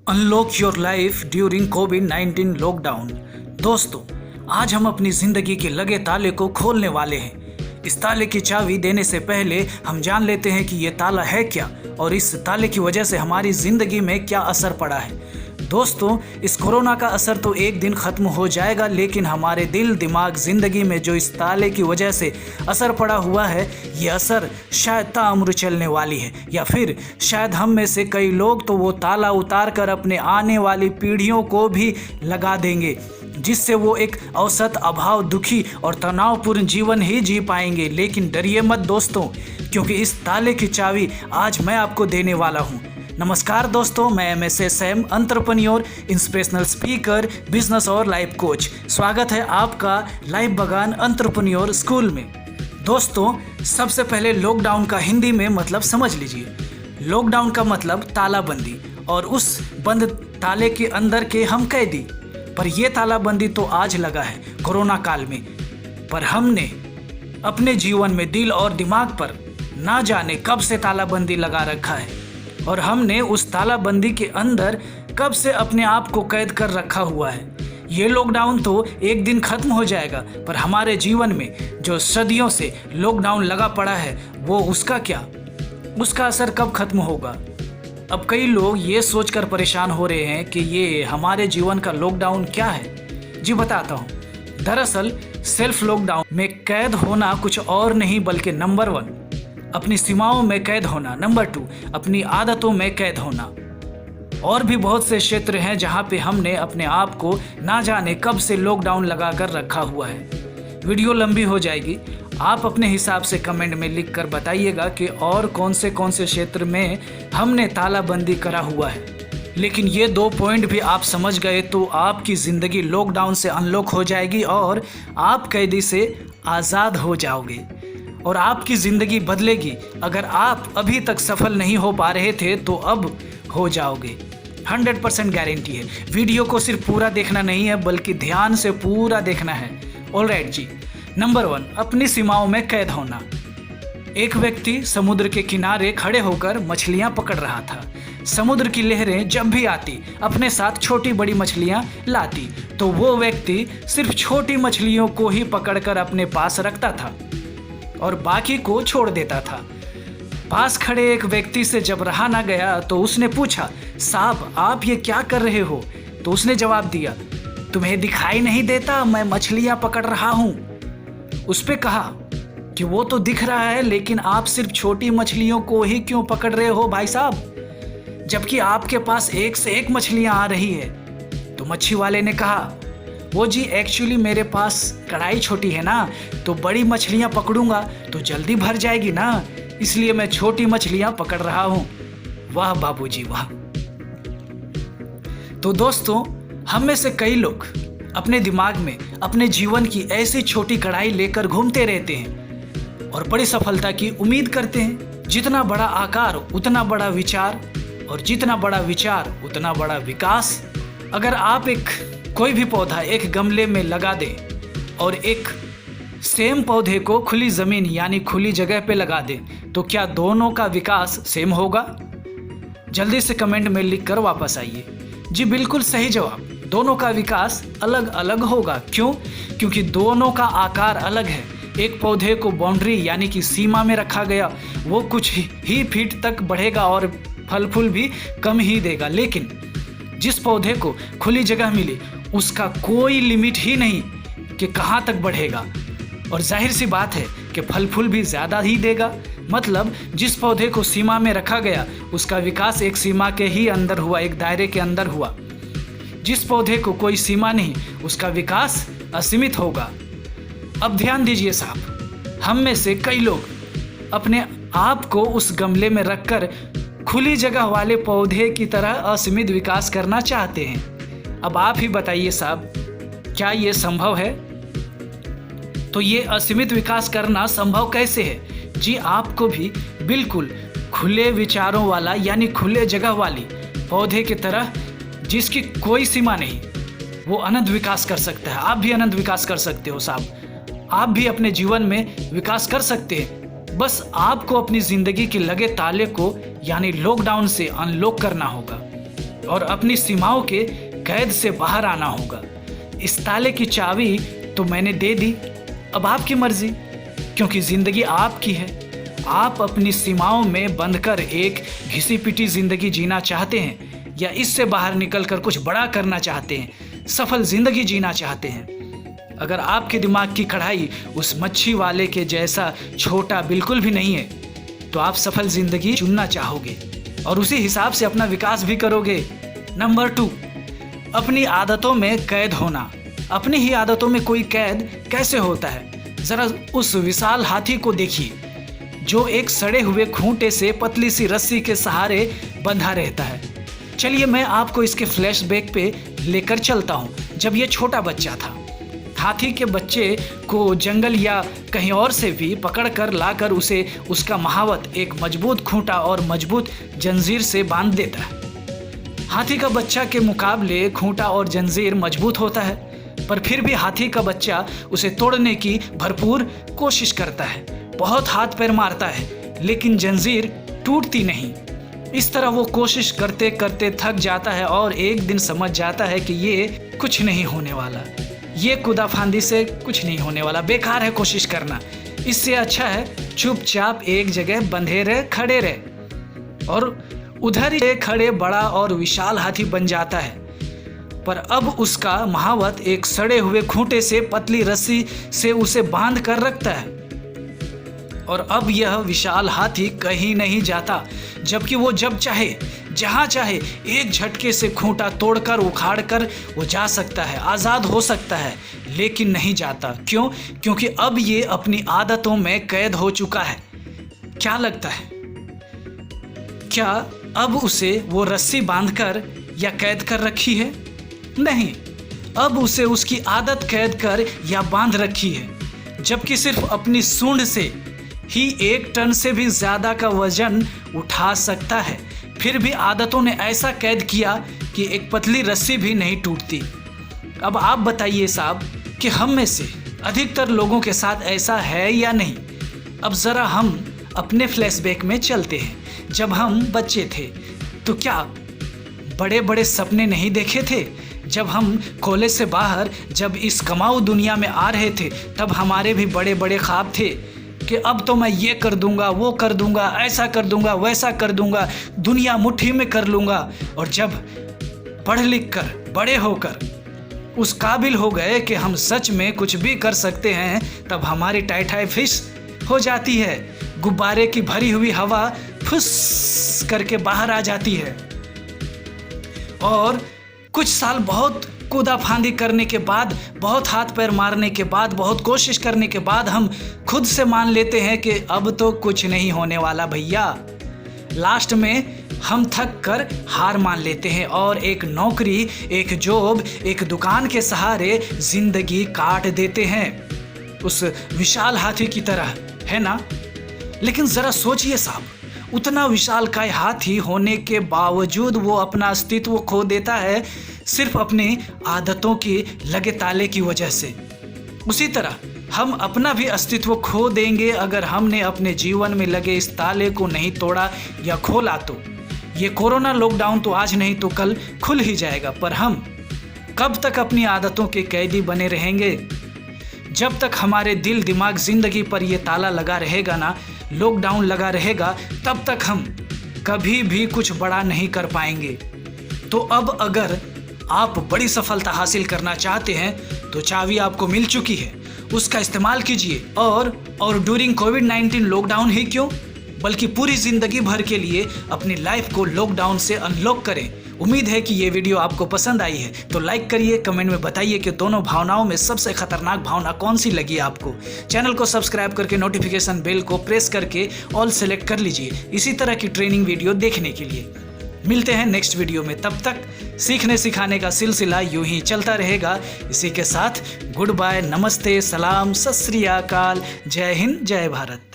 Unlock your life during covid lockdown. दोस्तों, आज हम अपनी ज़िंदगी के लगे ताले को खोलने वाले हैं। इस ताले की चाबी देने से पहले हम जान लेते हैं कि ये ताला है क्या और इस ताले की वजह से हमारी ज़िंदगी में क्या असर पड़ा है। दोस्तों, इस कोरोना का असर तो एक दिन ख़त्म हो जाएगा, लेकिन हमारे दिल दिमाग ज़िंदगी में जो इस ताले की वजह से असर पड़ा हुआ है, ये असर शायद ताउम्र चलने वाली है, या फिर शायद हम में से कई लोग तो वो ताला उतार कर अपने आने वाली पीढ़ियों को भी लगा देंगे, जिससे वो एक औसत अभाव, दुखी और तनावपूर्ण जीवन ही जी पाएंगे। लेकिन डरिए मत दोस्तों, क्योंकि इस ताले की चाबी आज मैं आपको देने वाला हूँ। नमस्कार दोस्तों, मैं MSA Sam, entrepreneur, inspirational speaker, business और लाइफ कोच। स्वागत है आपका लाइफ बगान एंटरप्रेन्योर स्कूल में। दोस्तों, सबसे पहले लॉकडाउन का हिंदी में मतलब समझ लीजिए। लॉकडाउन का मतलब तालाबंदी, और उस बंद ताले के अंदर के हम कैदी। पर यह तालाबंदी तो आज लगा है कोरोना काल में, पर हमने अपने जीवन में दिल और दिमाग पर ना जाने कब से तालाबंदी लगा रखा है, और हमने उस तालाबंदी के अंदर कब से अपने आप को कैद कर रखा हुआ है। ये लॉकडाउन तो एक दिन ख़त्म हो जाएगा, पर हमारे जीवन में जो सदियों से लॉकडाउन लगा पड़ा है, वो उसका क्या, उसका असर कब ख़त्म होगा। अब कई लोग ये सोचकर परेशान हो रहे हैं कि ये हमारे जीवन का लॉकडाउन क्या है। जी बताता हूँ। दरअसल सेल्फ लॉकडाउन में कैद होना कुछ और नहीं बल्कि नंबर 1 अपनी सीमाओं में कैद होना, नंबर 2 अपनी आदतों में कैद होना। और भी बहुत से क्षेत्र हैं जहां पे हमने अपने आप को ना जाने कब से लॉकडाउन लगा कर रखा हुआ है। वीडियो लंबी हो जाएगी, आप अपने हिसाब से कमेंट में लिख कर बताइएगा कि और कौन से क्षेत्र में हमने तालाबंदी करा हुआ है। लेकिन ये 2 पॉइंट भी आप समझ गए तो आपकी ज़िंदगी लॉकडाउन से अनलॉक हो जाएगी और आप कैदी से आज़ाद हो जाओगे और आपकी ज़िंदगी बदलेगी। अगर आप अभी तक सफल नहीं हो पा रहे थे तो अब हो जाओगे, 100% गारंटी है। वीडियो को सिर्फ पूरा देखना नहीं है बल्कि ध्यान से पूरा देखना है। ऑलराइट जी। नंबर 1, अपनी सीमाओं में कैद होना। एक व्यक्ति समुद्र के किनारे खड़े होकर मछलियां पकड़ रहा था। समुद्र की लहरें जब भी आती अपने साथ छोटी बड़ी मछलियां लाती, तो वो व्यक्ति सिर्फ छोटी मछलियों को ही पकड़कर अपने पास रखता था और बाकी को छोड़ देता था। पास खड़े एक व्यक्ति से जब रहा ना गया तो उसने पूछा, साहब आप ये क्या कर रहे हो? तो उसने जवाब दिया, तुम्हें दिखाई नहीं देता मैं मछलियां पकड़ रहा हूं। उस पे कहा कि वो तो दिख रहा है, लेकिन आप सिर्फ छोटी मछलियों को ही क्यों पकड़ रहे हो भाई साहब, जबकि आपके पास एक से एक मछलियां आ रही है। तो मच्छी वाले ने कहा, वो जी एक्चुअली मेरे पास कढ़ाई छोटी है ना, तो बड़ी मछलियां पकड़ूंगा तो जल्दी भर जाएगी ना, इसलिए मैं छोटी मछलियां पकड़ रहा हूं। वाह बाबूजी वाह। तो दोस्तों, हम में से कई लोग अपने दिमाग में अपने जीवन की ऐसी छोटी कढ़ाई लेकर घूमते रहते हैं और बड़ी सफलता की उम्मीद करते हैं। जितना बड़ा आकार उतना बड़ा विचार, और जितना बड़ा विचार उतना बड़ा विकास। अगर आप कोई भी पौधा एक गमले में लगा दें और एक सेम पौधे को खुली ज़मीन यानी खुली जगह पे लगा दें, तो क्या दोनों का विकास सेम होगा? जल्दी से कमेंट में लिख कर वापस आइए। जी बिल्कुल सही जवाब, दोनों का विकास अलग अलग होगा। क्यों? क्योंकि दोनों का आकार अलग है। एक पौधे को बाउंड्री यानी कि सीमा में रखा गया, वो कुछ ही फीट तक बढ़ेगा और फल फूल भी कम ही देगा। लेकिन जिस पौधे को खुली जगह मिली, उसका कोई लिमिट ही नहीं कि कहाँ तक बढ़ेगा, और जाहिर सी बात है कि फल फूल भी ज़्यादा ही देगा। मतलब जिस पौधे को सीमा में रखा गया, उसका विकास एक सीमा के ही अंदर हुआ, एक दायरे के अंदर हुआ। जिस पौधे को कोई सीमा नहीं, उसका विकास असीमित होगा। अब ध्यान दीजिए साहब, हम में से कई लोग अपने आप को उस गमले में रखकर खुली जगह वाले पौधे की तरह असीमित विकास करना चाहते हैं। अब आप ही बताइए साहब, क्या ये संभव है? तो ये असीमित विकास करना संभव कैसे है? जी आपको भी बिल्कुल खुले विचारों वाला यानी खुले जगह वाली पौधे की तरह, जिसकी कोई सीमा नहीं, वो अनंत विकास कर सकता है। आप भी अनंत विकास कर सकते हो साहब, आप भी अपने जीवन में विकास कर सकते हैं। बस आपको अपनी ज़िंदगी के लगे ताले को यानी लॉकडाउन से अनलॉक करना होगा। और अपनी सीमाओं के कैद से बाहर आना होगा। इस ताले की चाबी तो मैंने दे दी, अब आपकी मर्जी, क्योंकि ज़िंदगी आपकी है। आप अपनी सीमाओं में बंधकर एक घिसी पिटी ज़िंदगी जीना चाहते हैं या इससे बाहर निकलकर कुछ बड़ा करना चाहते हैं, सफल ज़िंदगी जीना चाहते हैं। अगर आपके दिमाग की कढ़ाई उस मच्छी वाले के जैसा छोटा बिल्कुल भी नहीं है तो आप सफल ज़िंदगी चुनना चाहोगे और उसी हिसाब से अपना विकास भी करोगे। नंबर 2, अपनी आदतों में कैद होना। अपनी ही आदतों में कोई कैद कैसे होता है? ज़रा उस विशाल हाथी को देखिए जो एक सड़े हुए खूंटे से पतली सी रस्सी के सहारे बंधा रहता है। चलिए मैं आपको इसके फ्लैशबैक पे लेकर चलता हूँ। जब ये छोटा बच्चा था, हाथी के बच्चे को जंगल या कहीं और से भी पकड़कर लाकर उसे उसका महावत एक मजबूत खूंटा और मजबूत जंजीर से बांध देता है। हाथी का बच्चा के मुकाबले खूंटा और जंजीर मजबूत होता है, पर फिर भी हाथी का बच्चा उसे तोड़ने की भरपूर कोशिश करता है, बहुत हाथ पैर मारता है, लेकिन जंजीर टूटती नहीं। इस तरह वो कोशिश करते करते थक जाता है और एक दिन समझ जाता है कि ये कुछ नहीं होने वाला, ये कुदाफांदी से कुछ नहीं होने वाला, बेकार है कोशिश करना। इससे अच्छा है चुपचाप एक जगह बंधे रहे, खड़े रहे। और उधर ही खड़े बड़ा और विशाल हाथी बन जाता है। पर अब उसका महावत एक सड़े हुए खूंटे से पतली रस्सी से उसे बांध कर रखता है और अब यह विशाल हाथी कहीं नहीं जाता, जबकि वो जब चाहे जहाँ चाहे एक झटके से खूंटा तोड़कर उखाड़कर वो जा सकता है, आज़ाद हो सकता है, लेकिन नहीं जाता। क्यों? क्योंकि अब ये अपनी आदतों में कैद हो चुका है। क्या लगता है, क्या अब उसे वो रस्सी बांधकर या कैद कर रखी है? नहीं, अब उसे उसकी आदत कैद कर या बांध रखी है। जबकि सिर्फ अपनी सूंड से ही 1 टन से भी ज़्यादा का वजन उठा सकता है, फिर भी आदतों ने ऐसा कैद किया कि एक पतली रस्सी भी नहीं टूटती। अब आप बताइए साहब कि हम में से अधिकतर लोगों के साथ ऐसा है या नहीं? अब ज़रा हम अपने फ्लैशबैक में चलते हैं। जब हम बच्चे थे तो क्या बड़े बड़े सपने नहीं देखे थे? जब हम कॉलेज से बाहर जब इस कमाऊ दुनिया में आ रहे थे तब हमारे भी बड़े बड़े ख्वाब थे कि अब तो मैं ये कर दूंगा, वो कर दूंगा, ऐसा कर दूंगा, वैसा कर दूंगा, दुनिया मुट्ठी में कर लूँगा। और जब पढ़ लिख कर बड़े होकर उस काबिल हो गए कि हम सच में कुछ भी कर सकते हैं, तब हमारी टाई फिश हो जाती है, गुब्बारे की भरी हुई हवा फुस करके बाहर आ जाती है। और कुछ साल बहुत कूदाफांदी करने के बाद, बहुत हाथ पैर मारने के बाद, बहुत कोशिश करने के बाद हम खुद से मान लेते हैं कि अब तो कुछ नहीं होने वाला भैया। लास्ट में हम थक कर हार मान लेते हैं और एक नौकरी, एक जॉब, एक दुकान के सहारे जिंदगी काट देते हैं, उस विशाल हाथी की तरह, है ना? लेकिन ज़रा सोचिए साहब, उतना विशाल काय हाथी होने के बावजूद वो अपना अस्तित्व खो देता है सिर्फ अपनी आदतों की लगे ताले की वजह से। उसी तरह हम अपना भी अस्तित्व खो देंगे अगर हमने अपने जीवन में लगे इस ताले को नहीं तोड़ा या खोला तो। ये कोरोना लॉकडाउन तो आज नहीं तो कल खुल ही जाएगा, पर हम कब तक अपनी आदतों के कैदी बने रहेंगे? जब तक हमारे दिल दिमाग जिंदगी पर ये ताला लगा रहेगा ना, लॉकडाउन लगा रहेगा, तब तक हम कभी भी कुछ बड़ा नहीं कर पाएंगे। तो अब अगर आप बड़ी सफलता हासिल करना चाहते हैं तो चाबी आपको मिल चुकी है, उसका इस्तेमाल कीजिए। और ड्यूरिंग कोविड-19 लॉकडाउन ही क्यों, बल्कि पूरी ज़िंदगी भर के लिए अपनी लाइफ को लॉकडाउन से अनलॉक करें। उम्मीद है कि ये वीडियो आपको पसंद आई है, तो लाइक करिए, कमेंट में बताइए कि दोनों भावनाओं में सबसे खतरनाक भावना कौन सी लगी आपको। चैनल को सब्सक्राइब करके नोटिफिकेशन बेल को प्रेस करके ऑल सेलेक्ट कर लीजिए इसी तरह की ट्रेनिंग वीडियो देखने के लिए। मिलते हैं नेक्स्ट वीडियो में, तब तक सीखने सिखाने का सिलसिला यूं ही चलता रहेगा। इसी के साथ गुड बाय, नमस्ते, सलाम, सत श्री अकाल, जय हिंद, जय भारत।